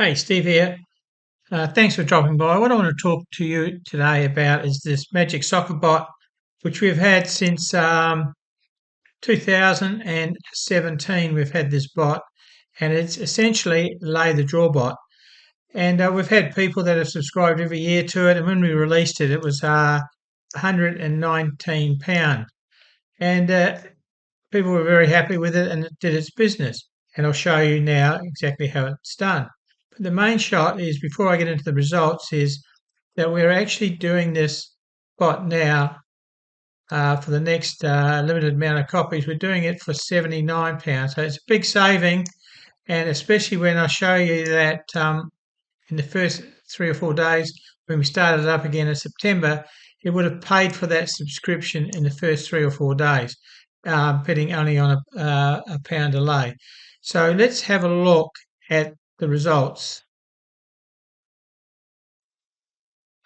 Hey, Steve here. Thanks for dropping by. What I want to talk to you today about is this Magic Soccer Bot, which we've had since 2017. We've had this bot, and it's essentially Lay the Draw bot. And we've had people that have subscribed every year to it. And when we released it, it was £119, and people were very happy with it, and it did its business. And I'll show you now exactly how it's done. But the main shot is, before I get into the results, is that we're actually doing this bot now for the next limited amount of copies. We're doing it for £79. So it's a big saving, and especially when I show you that in the first 3 or 4 days, when we started up again in September, it would have paid for that subscription in the first 3 or 4 days, betting only on a pound a lay. So let's have a look at the results.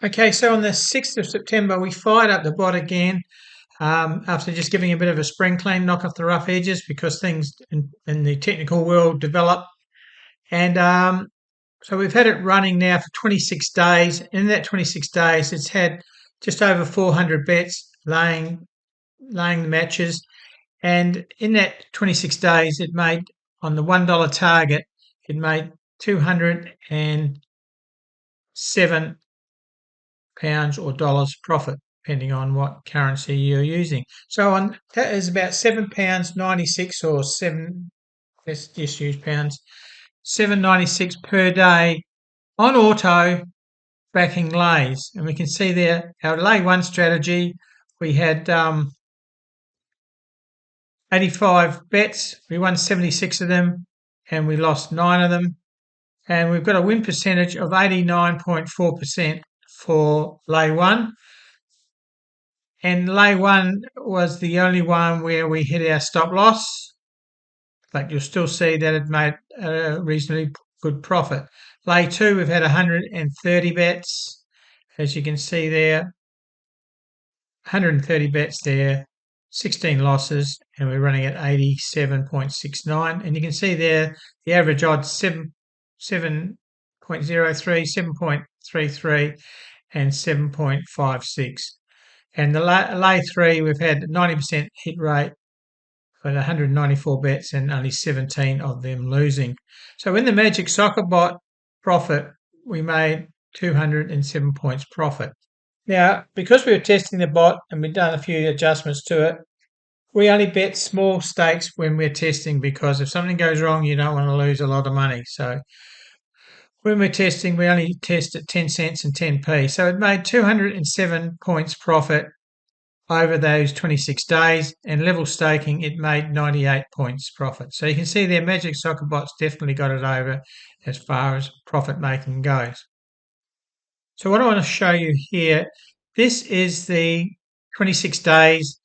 Okay, so on the 6th of September, we fired up the bot again after just giving a bit of a spring clean, knock off the rough edges, because things in the technical world develop. And so we've had it running now for 26 days. In that 26 days, it's had just over 400 bets laying the matches. And in that 26 days, it made, on the $1 target, it made £207 or dollars profit, depending on what currency you're using. So that is about £7.96 or seven. Let's just use pounds. $7.96 per day on auto, backing lays. And we can see there our lay one strategy. We had 85 bets. We won 76 of them, and we lost 9 of them. And we've got a win percentage of 89.4% for lay one. And lay one was the only one where we hit our stop loss, but you'll still see that it made a reasonably good profit. Lay two, we've had 130 bets, as you can see there. 130 bets there, 16 losses, and we're running at 87.69. And you can see there the average odds 7.03, 7.33, and 7.56. And the lay three, we've had 90% hit rate, but 194 bets and only 17 of them losing. So in the Magic Soccer Bot profit, we made 207 points profit. Now, because we were testing the bot and we've done a few adjustments to it, we only bet small stakes when we're testing, because if something goes wrong, you don't want to lose a lot of money. So when we're testing, we only test at 10 cents and 10p. So it made 207 points profit over those 26 days, and level staking, it made 98 points profit. So you can see there, Magic Soccer Bot's definitely got it over as far as profit making goes. So what I want to show you here, this is the 26 days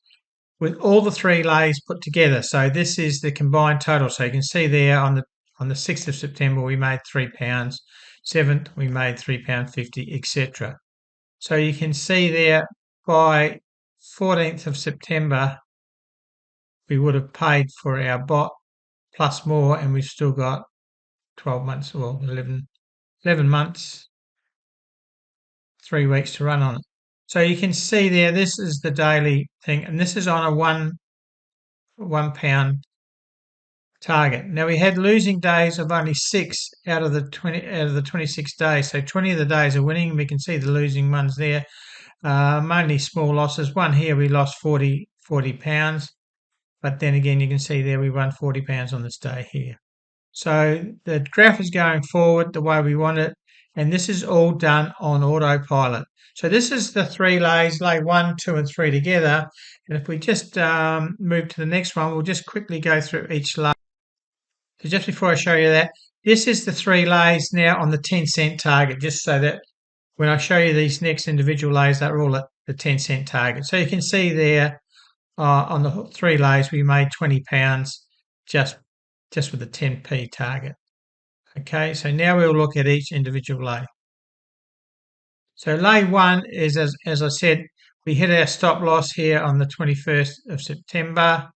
with all the 3 lays put together. So this is the combined total. So you can see there on the 6th of September, we made £3, 7th, we made £3.50, etc. So you can see there by 14th of September, we would have paid for our bot plus more, and we've still got 12 months, or 11 months, 3 weeks to run on it. So you can see there, this is the daily thing, and this is on a £1 target. Now, we had losing days of only 6 out of the 26 days. So 20 of the days are winning. We can see the losing ones there. Mainly small losses. One here, we lost £40, but then again, you can see there we won £40 on this day here. So the graph is going forward the way we want it, and this is all done on autopilot. So this is the 3 lays, lay 1, 2, and 3 together. And if we just move to the next one, we'll just quickly go through each lay. So just before I show you that, this is the 3 lays now on the 10-cent target, just so that when I show you these next individual lays, they're all at the 10-cent target. So you can see there on the 3 lays, we made £20 just with the 10p target. Okay, so now we'll look at each individual lay. So lay 1 is, as I said, we hit our stop loss here on the 21st of September.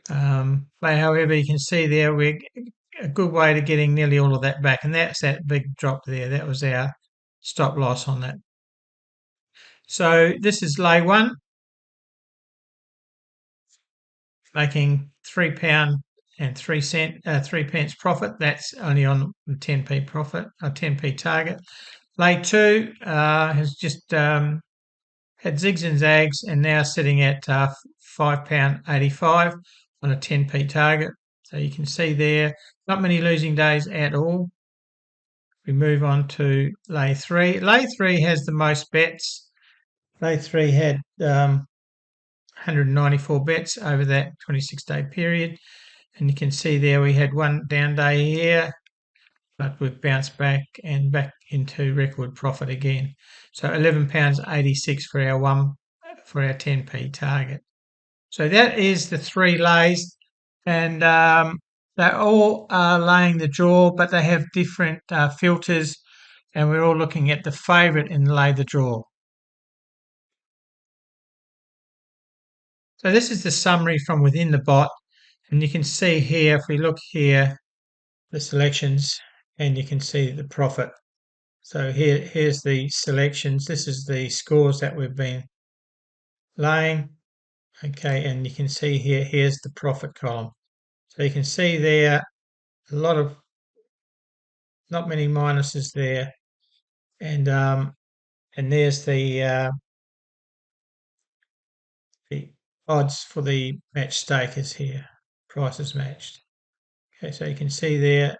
However, you can see there we're a good way to getting nearly all of that back. And that's that big drop there. That was our stop loss on that. So this is lay one, making £3.03 profit. That's only on the 10p profit, a 10p target. Lay two has just had zigs and zags and now sitting at £5.85 on a 10p target. So you can see there, not many losing days at all. We move on to lay three. Lay three has the most bets. Lay three had 194 bets over that 26-day period. And you can see there we had one down day here, but we've bounced back and back into record profit again. So £11.86 for our 10p target. So that is the three lays, and they all are laying the draw, but they have different filters, and we're all looking at the favourite in lay the draw. So this is the summary from within the bot, and you can see here, if we look here, the selections, and you can see the profit. So here's the selections. This is the scores that we've been laying. Okay, and you can see here's the profit column. So you can see there not many minuses there, and there's the odds for the match stakers here. Prices matched. Okay, so you can see there,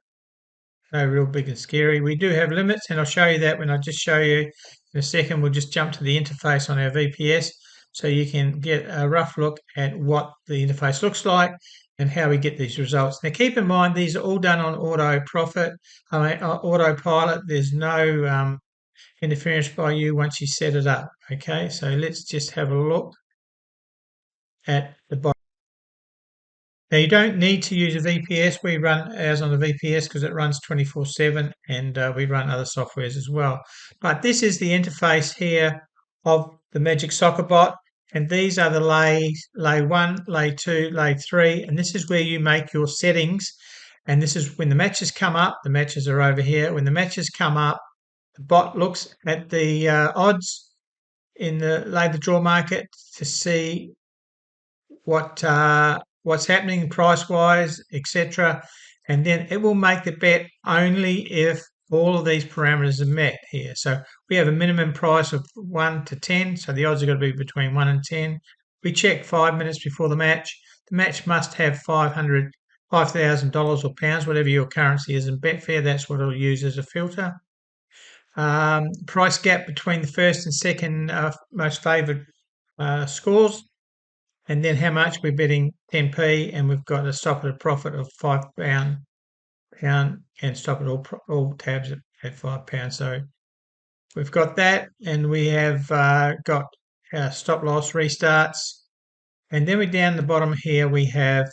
no real big and scary. We do have limits, and I'll show you that when I just show you in a second. We'll just jump to the interface on our VPS so you can get a rough look at what the interface looks like and how we get these results. Now keep in mind these are all done on autopilot. There's no interference by you once you set it up. Okay, so let's just have a look at the bottom. Now you don't need to use a VPS. We run ours on the VPS because it runs 24/7, and we run other softwares as well. But this is the interface here of the Magic Soccer Bot, and these are the lays: lay one, lay two, lay three, and this is where you make your settings. And this is when the matches come up. The matches are over here. When the matches come up, the bot looks at the odds in the lay the draw market to see what's happening price wise, etc. And then it will make the bet only if all of these parameters are met here. So we have a minimum price of 1 to 10, so the odds are going to be between 1 and 10. We check 5 minutes before the match. The match must have $5,000 or pounds, whatever your currency is in Betfair. That's what it'll use as a filter. Price gap between the first and second most favoured scores, and then how much we're betting 10p, and we've got a stop at a profit of £5 and stop at all tabs at £5. So we've got that, and we have got our stop loss restarts, and then we're down the bottom here we have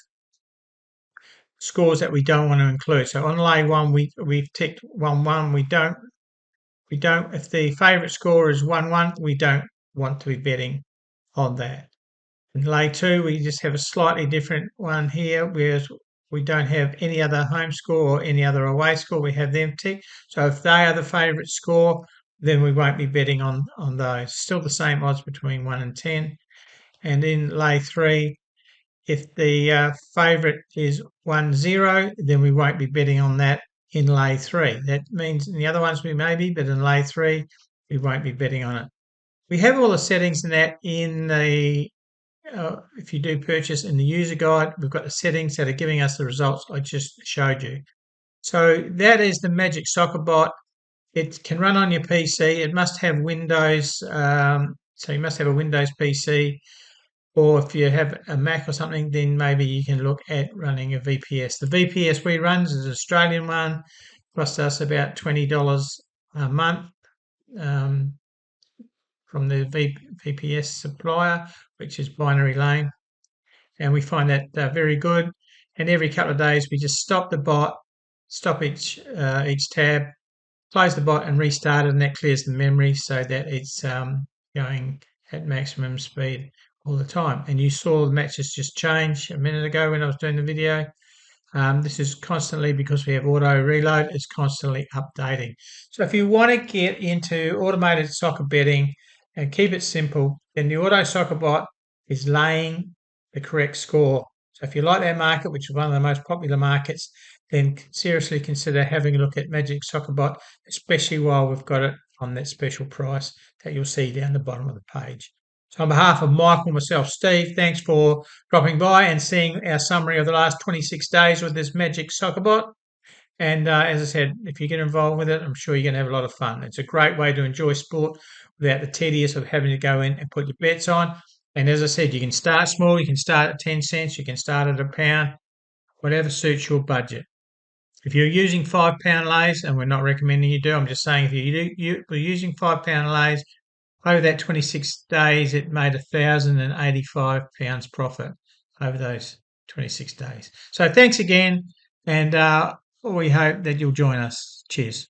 scores that we don't want to include. So on lay one we've ticked 1-1. We don't if the favourite score is 1-1, we don't want to be betting on that. In lay two, we just have a slightly different one here, whereas we don't have any other home score or any other away score. We have them ticked. So if they are the favourite score, then we won't be betting on those. Still the same odds between 1 and 10. And in lay three, if the favourite is 1-0, then we won't be betting on that in lay three. That means in the other ones we may be, but in lay three, we won't be betting on it. We have all the settings in that in the if you do purchase in the user guide, we've got the settings that are giving us the results I just showed you. So that is the Magic Soccer Bot. It can run on your PC. It must have Windows, so you must have a Windows PC, or if you have a Mac or something, then maybe you can look at running a VPS. The VPS we run is an Australian one, cost us about $20 a month from the VPS supplier, which is Binary Lane, and we find that very good. And every couple of days we just stop the bot, stop each tab, close the bot and restart it, and that clears the memory so that it's going at maximum speed all the time. And you saw the matches just change a minute ago when I was doing the video. This is constantly, because we have auto reload, it's constantly updating. So if you want to get into automated soccer betting and keep it simple, then the auto soccer bot is laying the correct score. So if you like that market, which is one of the most popular markets, then seriously consider having a look at Magic Soccer Bot, especially while we've got it on that special price that you'll see down the bottom of the page. So on behalf of Michael, myself, Steve, thanks for dropping by and seeing our summary of the last 26 days with this Magic Soccer Bot. And as I said, if you get involved with it, I'm sure you're going to have a lot of fun. It's a great way to enjoy sport without the tedious of having to go in and put your bets on. And as I said, you can start small. You can start at 10 cents. You can start at £1, whatever suits your budget. If you're using £5 lays, and we're not recommending you do, I'm just saying if you're using £5 lays, over that 26 days, it made £1,085 profit over those 26 days. So thanks again, and we hope that you'll join us. Cheers.